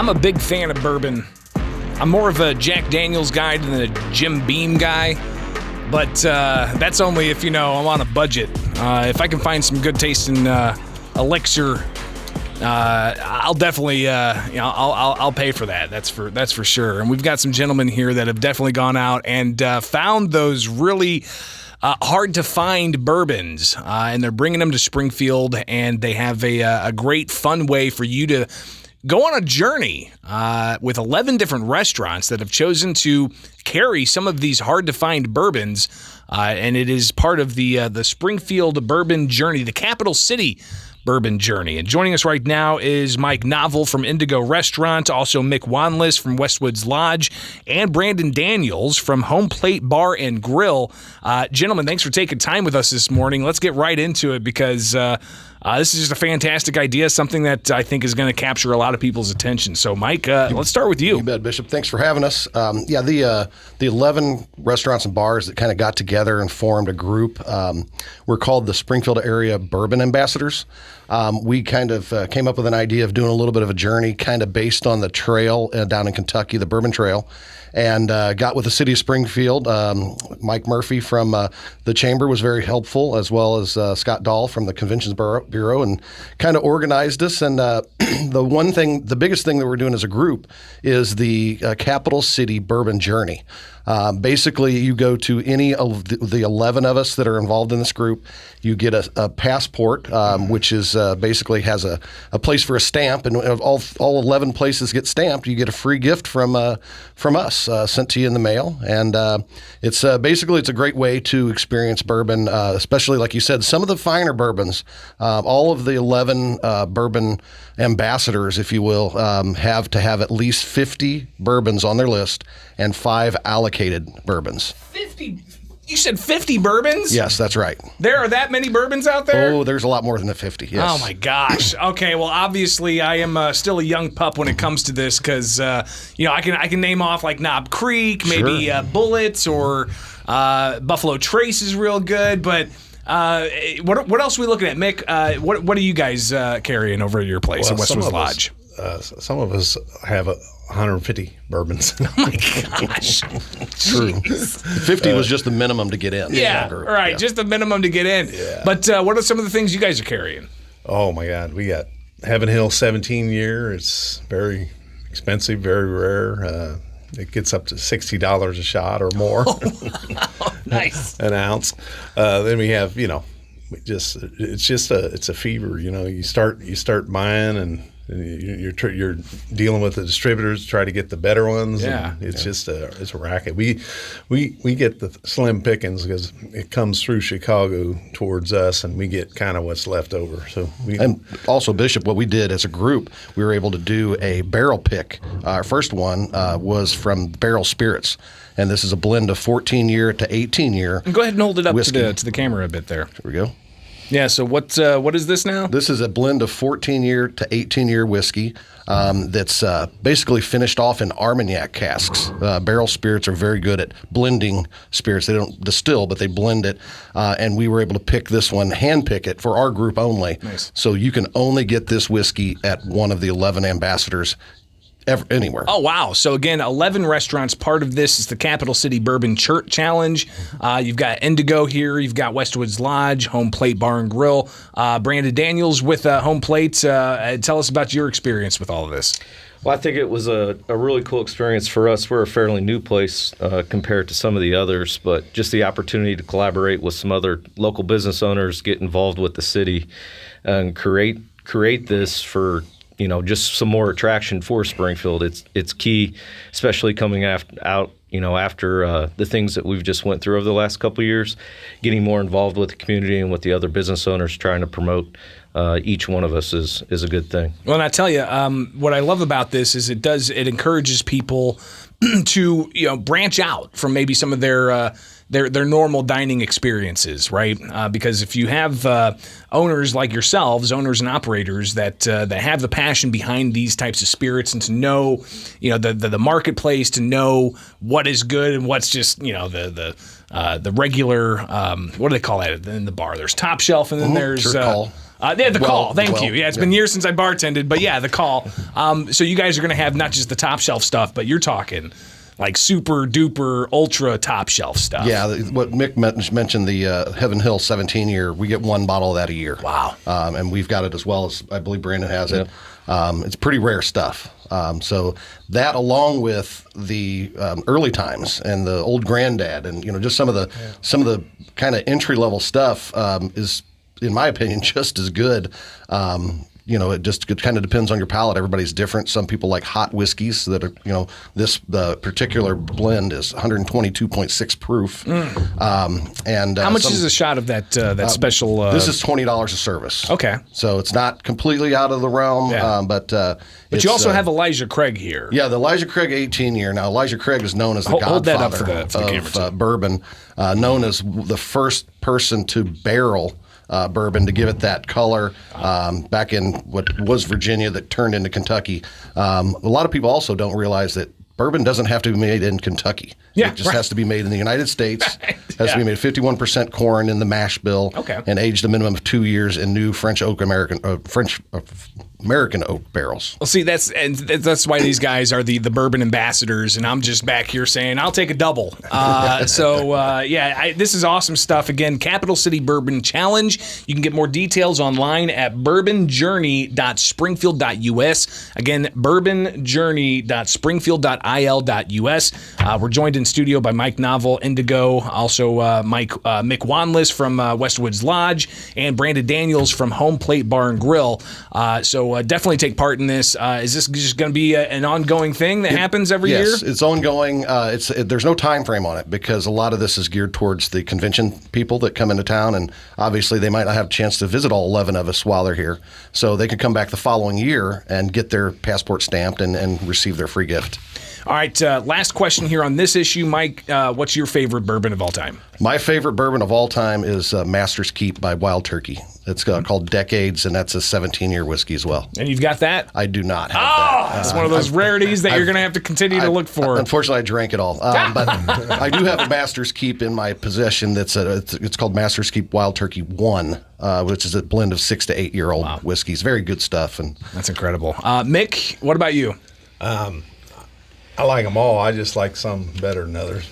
I'm a big fan of bourbon. I'm more of a Jack Daniels guy than a Jim Beam guy, but that's only if, I'm on a budget. If I can find some good tasting elixir, I'll definitely, I'll pay for that. That's for sure. And we've got some gentlemen here that have definitely gone out and found those really hard to find bourbons, and they're bringing them to Springfield, and they have a great fun way for you to go on a journey with 11 different restaurants that have chosen to carry some of these hard-to-find bourbons, and it is part of the Springfield Bourbon Journey, the Capital City Bourbon Journey. And joining us right now is Mike Novel from Indigo Restaurant, also Mick Wanless from Westwoods Lodge, and Brandon Daniels from Home Plate Bar and Grill. Gentlemen, thanks for taking time with us this morning. Let's get right into it because this is just a fantastic idea, something that I think is going to capture a lot of people's attention. So, Mike, let's start with you. You bet, Bishop. Thanks for having us. The 11 restaurants and bars that kind of got together and formed a group, we're called the Springfield Area Bourbon Ambassadors. We kind of came up with an idea of doing a little bit of a journey kind of based on the trail down in Kentucky, the Bourbon Trail, and got with the city of Springfield. Mike Murphy from the Chamber was very helpful, as well as Scott Dahl from the Conventions Bureau, and kind of organized us. And the biggest thing that we're doing as a group is the Capital City Bourbon Journey. Basically, you go to any of the 11 of us that are involved in this group. You get a passport, which is basically has a place for a stamp, and all 11 places get stamped. You get a free gift from us sent to you in the mail, and it's basically it's a great way to experience bourbon, especially like you said, some of the finer bourbons. All of the 11 bourbon ambassadors, if you will, have to have at least 50 bourbons on their list and 5 allocated bourbons. 50? You said 50 bourbons? Yes, that's right. There are that many bourbons out there? Oh, there's a lot more than the 50, yes. Oh, my gosh. Okay, well, obviously, I am still a young pup when it comes to this because, I can name off like Knob Creek, maybe Sure. Bullets, or Buffalo Trace is real good, but what else are we looking at? Mick, what are you guys carrying over at your place at Westwoods Lodge? Some of us have 150 bourbons. Oh, my gosh. True. 50 was just the minimum to get in. Yeah, right. Yeah. Just the minimum to get in. Yeah. But what are some of the things you guys are carrying? Oh, my God. We got Heaven Hill 17 year. It's very expensive, very rare. It gets up to $60 a shot or more. Oh, nice. An ounce. Then we have, it's a fever. You start buying and you're dealing with the distributors to try to get the better ones. Yeah, and it's a racket. We get the slim pickings because it comes through Chicago towards us, and we get kind of what's left over. And also, Bishop, what we did as a group, we were able to do a barrel pick. Our first one was from Barrel Spirits, and this is a blend of 14-year to 18-year. Go ahead and hold it up whiskey. to the camera a bit there. Here we go. Yeah, so what is this now? This is a blend of 14-year to 18-year whiskey that's basically finished off in Armagnac casks. Barrel spirits are very good at blending spirits. They don't distill, but they blend it. And we were able to pick this one, hand pick it for our group only. Nice. So you can only get this whiskey at one of the 11 ambassadors anywhere. Oh, wow. So, again, 11 restaurants. Part of this is the Capital City Bourbon Challenge. You've got Indigo here. You've got Westwoods Lodge, Home Plate Bar and Grill. Brandon Daniels with Home Plate. Tell us about your experience with all of this. Well, I think it was a really cool experience for us. We're a fairly new place compared to some of the others, but just the opportunity to collaborate with some other local business owners, get involved with the city, and create this for just some more attraction for Springfield. It's key, especially coming after the things that we've just went through over the last couple of years, getting more involved with the community and with the other business owners, trying to promote each one of us is a good thing. Well, and I tell you, what I love about this is it encourages people to branch out from maybe some of their normal dining experiences, right? Because if you have owners like yourselves, owners and operators that have the passion behind these types of spirits, and to know, the marketplace, to know what is good and what's just, the regular, what do they call that in the bar? There's top shelf, and then there's Sure call. Yeah, the call. Thank well, you. Yeah, it's been years since I bartended, but yeah, the call. So you guys are going to have not just the top shelf stuff, but you're talking like super duper ultra top shelf stuff. Yeah, what Mick mentioned, the Heaven Hill 17 year, we get one bottle of that a year. Wow. And we've got it as well as I believe Brandon has it. It's pretty rare stuff. So that, along with the early times and the old granddad, and just some of the kind of entry level stuff is, in my opinion, just as good. It kind of depends on your palate. Everybody's different. Some people like hot whiskeys that are, the particular blend is 122.6 proof. And how much is a shot of that special? This is $20 a service. Okay. So it's not completely out of the realm, but you also have Elijah Craig here. Yeah, the Elijah Craig 18 year. Now, Elijah Craig is known as the hold that up godfather for the camera, of bourbon, known as the first person to barrel bourbon to give it that color back in what was Virginia that turned into Kentucky. A lot of people also don't realize that bourbon doesn't have to be made in Kentucky. Yeah, it just has to be made in the United States. It has to be made 51% corn in the mash bill, and aged a minimum of 2 years in new French American oak barrels. Well, see, that's why these guys are the bourbon ambassadors, and I'm just back here saying I'll take a double. This is awesome stuff. Again, Capital City Bourbon Challenge. You can get more details online at bourbonjourney.springfield.us. Again, bourbonjourney.springfield.il.us. We're joined in studio by Mike Novel, Indigo, also Mick Wanless from Westwoods Lodge, and Brandon Daniels from Home Plate Bar and Grill. So definitely take part in this. Is this just going to be an ongoing thing that happens every year? Yes, it's ongoing. There's no time frame on it because a lot of this is geared towards the convention people that come into town, and obviously they might not have a chance to visit all 11 of us while they're here. So they can come back the following year and get their passport stamped and receive their free gift. All right, last question here on this issue. Mike, what's your favorite bourbon of all time? My favorite bourbon of all time is Master's Keep by Wild Turkey. It's called Decades, and that's a 17-year whiskey as well. And you've got that? I do not have that. It's one of those rarities that you're going to have to continue to look for. Unfortunately, I drank it all. But I do have a Master's Keep in my possession. It's called Master's Keep Wild Turkey 1, which is a blend of 6 to 8 year old whiskeys. Very good stuff. And that's incredible. Mick, what about you? I like them all. I just like some better than others.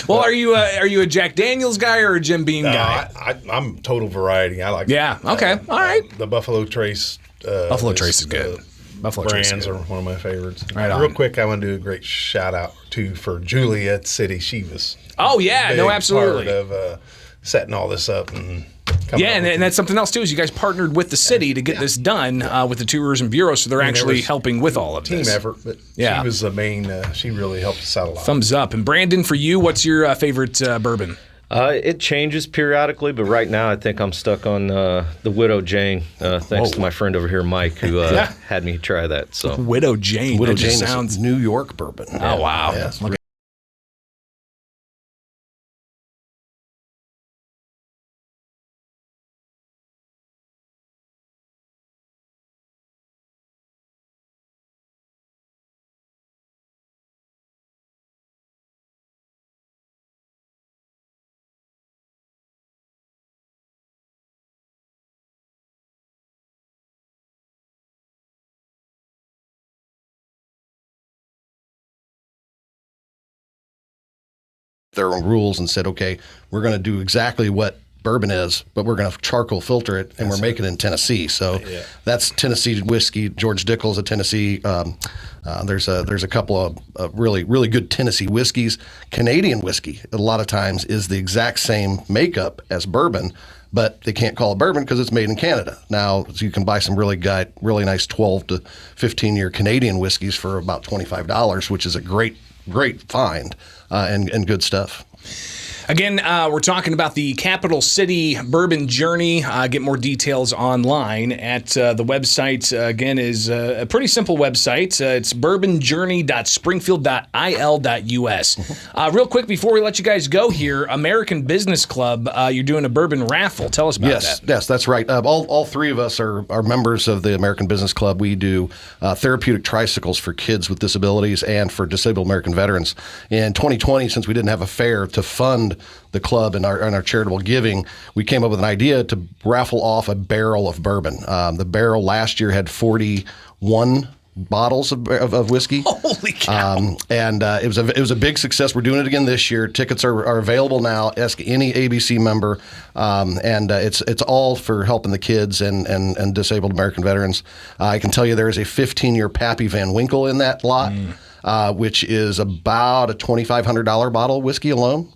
Well, are you a Jack Daniels guy or a Jim Beam guy? I'm total variety. I like. Yeah. Okay. All right. The Buffalo Trace. Buffalo Trace is good. Buffalo brands Trace are one of my favorites. Right on. Real quick, I want to do a great shout out for Juliet City. She was. Oh yeah. No, absolutely. Part of setting all this up and. And that's something else too. Is you guys partnered with the city to get this done with the Tourism Bureau, so they're actually helping with all of this. Team effort, but she was the main. She really helped us out a lot. Thumbs up. And Brandon, for you, what's your favorite bourbon? It changes periodically, but right now I think I'm stuck on the Widow Jane. Thanks to my friend over here, Mike, who had me try that. So Widow Jane. Widow Jane sounds New York bourbon. Oh wow. Yeah. Their own rules and said, okay, we're going to do exactly what bourbon is, but we're going to charcoal filter it, and we're making it in Tennessee. So that's Tennessee whiskey. George Dickel's a Tennessee. There's a couple of really, really good Tennessee whiskeys. Canadian whiskey, a lot of times, is the exact same makeup as bourbon, but they can't call it bourbon because it's made in Canada. Now, so you can buy some really nice 12 to 15-year Canadian whiskeys for about $25, which is a great find and good stuff. Again, we're talking about the Capital City Bourbon Journey. Get more details online at the website. Again, is a pretty simple website. It's bourbonjourney.springfield.il.us. Real quick, before we let you guys go here, American Business Club, you're doing a bourbon raffle. Tell us about that. Yes, that's right. All three of us are members of the American Business Club. We do therapeutic tricycles for kids with disabilities and for disabled American veterans. In 2020, since we didn't have a fair to fund the club and our charitable giving, we came up with an idea to raffle off a barrel of bourbon. The barrel last year had 41 bottles of whiskey. Holy cow! It was a big success. We're doing it again this year. Tickets are available now. Ask any ABC member, it's all for helping the kids and disabled American veterans. I can tell you there is a 15-year Pappy Van Winkle in that lot, which is about a $2,500 bottle of whiskey alone.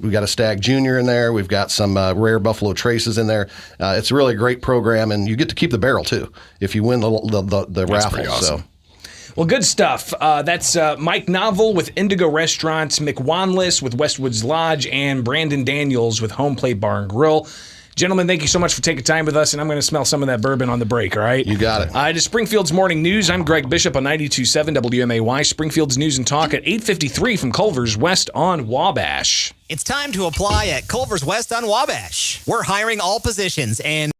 We've got a Stag Junior in there. We've got some rare Buffalo Traces in there. It's really a great program, and you get to keep the barrel too if you win the raffle. Pretty awesome. So. Well, good stuff. That's Mike Novel with Indigo Restaurants, Mick Wanless with Westwoods Lodge, and Brandon Daniels with Home Plate Bar and Grill. Gentlemen, thank you so much for taking time with us, and I'm going to smell some of that bourbon on the break, all right? You got it. It is Springfield's Morning News. I'm Greg Bishop on 92.7 WMAY. Springfield's News and Talk at 8:53 from Culver's West on Wabash. It's time to apply at Culver's West on Wabash. We're hiring all positions and